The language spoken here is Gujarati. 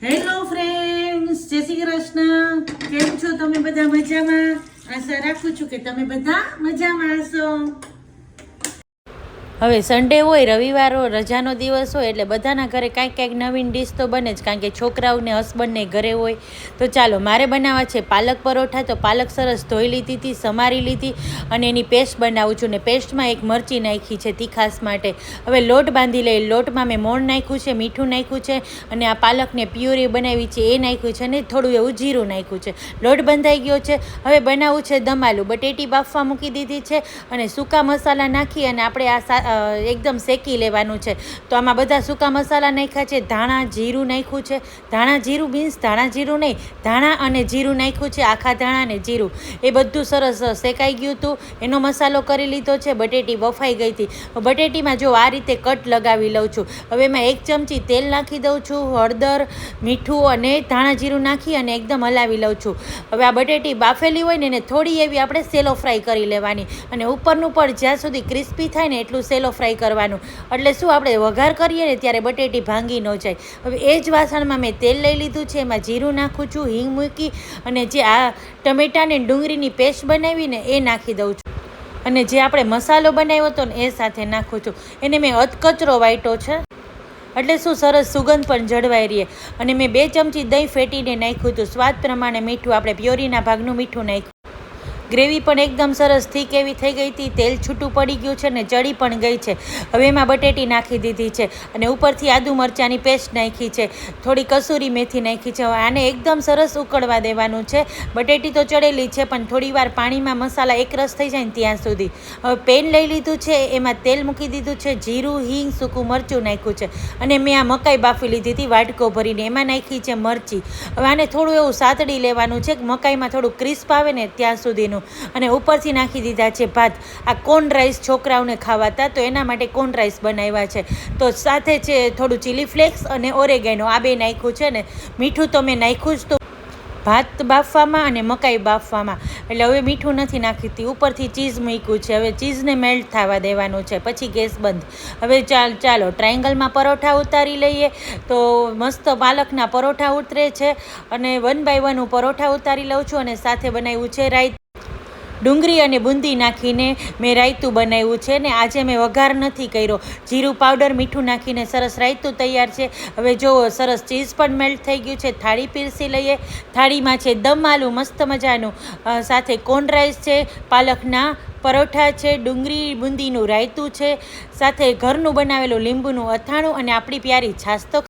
હેલો ફ્રેન્ડ્સ, જય શ્રી કૃષ્ણ. કેમ છો તમે બધા? મજામાં? આશા રાખું છું કે તમે બધા મજામાં હશો. હવે સન્ડે હોય, રવિવાર હોય, રજાનો દિવસ હોય એટલે બધાના ઘરે કાંઈક નવીન ડીશ તો બને જ, કારણ કે છોકરાઓને હસબન્ડને ઘરે હોય. તો ચાલો, મારે બનાવવા છે પાલક પરોઠા. તો પાલક સરસ ધોઈ લીધી હતી, સમારી લીધી અને એની પેસ્ટ બનાવું છું. ને પેસ્ટમાં એક મરચી નાખી છે તીખાસ માટે. હવે લોટ બાંધી લઈ. લોટમાં મેં મોણ નાખ્યું છે, મીઠું નાખ્યું છે અને આ પાલકને પ્યુરી બનાવી છે એ નાખ્યું છે અને થોડું એવું જીરું નાખ્યું છે. લોટ બંધાઈ ગયો છે. હવે બનાવવું છે દમાલું. બટેટી બાફવા મૂકી દીધી છે અને સૂકા મસાલા નાખી અને આપણે આ એકદમ શેકી લેવાનું છે. તો આમાં બધા સૂકા મસાલા નાખ્યા છે. ધાણા જીરું નાખ્યું છે. ધાણા જીરું મીન્સ ધાણા જીરું નહીં, ધાણા અને જીરું નાખ્યું છે. આખા ધાણા અને જીરું એ બધું સરસ શેકાઈ ગયું હતું. એનો મસાલો કરી લીધો છે. બટેટી બફાઈ ગઈ હતી. બટેટીમાં જો આ રીતે કટ લગાવી લઉં છું. હવે એમાં 1 ચમચી તેલ નાખી દઉં છું, હળદર, મીઠું અને ધાણા જીરું નાખી અને એકદમ હલાવી લઉં છું. હવે આ બટેટી બાફેલી હોય ને એને થોડી એવી આપણે સેલો ફ્રાય કરી લેવાની અને ઉપરનું પણ જ્યાં સુધી ક્રિસ્પી થાય ને એટલું સેલો ફ્રાય કરવાનું. એટલે શું, આપણે વઘાર કરીએ ને ત્યારે બટેટી ભાંગી ન જાય. હવે એ જ વાસણમાં મેં તેલ લઈ લીધું છે. એમાં જીરું નાખું છું, હિંગ મૂકી અને જે આ ટમેટા ને ડુંગળીની પેસ્ટ બનાવીને એ નાખી દઉં છું. અને જે આપણે મસાલો બનાવ્યો હતો ને એ સાથે નાખું છું. એને મેં અધકચરો વાટ્યો છે એટલે શું સરસ સુગંધ પણ જળવાઈ રહે. અને મેં 2 ચમચી દહીં ફેટીને નાખ્યું હતું. સ્વાદ પ્રમાણે મીઠું, આપણે પ્યોરીના ભાગનું મીઠું નાખ્યું. ગ્રેવી પણ એકદમ સરસ થીક એવી થઈ ગઈ હતી. તેલ છૂટું પડી ગયું છે ને ચડી પણ ગઈ છે. હવે એમાં બટેટી નાખી દીધી છે અને ઉપરથી આદુ મરચાંની પેસ્ટ નાખી છે. થોડી કસૂરી મેથી નાખી છે. હવે આને એકદમ સરસ ઉકળવા દેવાનું છે. બટેટી તો ચડેલી છે પણ થોડી વાર પાણીમાં મસાલા એકરસ થઈ જાય ને ત્યાં સુધી. હવે પેન લઈ લીધું છે. એમાં તેલ મૂકી દીધું છે. જીરું, હિંગ, સૂકું મરચું નાખ્યું છે અને મેં આ મકાઈ બાફી લીધી હતી વાટકો ભરીને. એમાં નાખી છે મરચી. હવે આને થોડું એવું સાતડી લેવાનું છે. મકાઈમાં થોડું ક્રિસ્પ આવે ને ત્યાં સુધીનું. અને ઉપરથી નાખી દીધા છે ભાત. આ કોર્ન રાઈસ છોકરાઓને ખાવાતા, તો એના માટે કોર્ન રાઈસ બનાવ્યા છે. તો સાથે છે થોડું ચીલી ફ્લેક્સ અને ઓરેગેનો, આ બે નાખ્યું છે ને મીઠું તો મેં નાખ્યું જ. તો ભાત બાફવામાં અને મકાઈ બાફવામાં એટલે હવે મીઠું નથી નાખીતી. ઉપરથી ચીઝ મૂક્યું છે. હવે ચીઝને મેલ્ટ થવા દેવાનું છે, પછી ગેસ બંધ. હવે ચાલો ટ્રાયંગલમાં પરોઠા ઉતારી લઈએ. તો મસ્ત પાલકના પરોઠા ઉતરે છે અને 1 બાય 1 હું પરોઠા ઉતારી લઉં છું. અને સાથે બનાવ્યું છે રાઈતું. ડુંગળી અને બુંદી નાખીને મેં રાયતું બનાવ્યું છે ને આજે મેં વઘાર નથી કર્યો. જીરું પાવડર, મીઠું નાખીને સરસ રાયતું તૈયાર છે. હવે જો સરસ ચીઝ પણ મેલ્ટ થઈ ગયું છે. થાળી પીરસી લઈએ. થાળીમાં છે દમ આલુ મસ્ત મજાનું, સાથે કોર્ન રાઈસ છે, પાલકના પરોઠા છે, ડુંગળી બુંદીનું રાયતું છે, સાથે ઘરનું બનાવેલું લીંબુનું અથાણું અને આપણી પ્યારી છાશ તો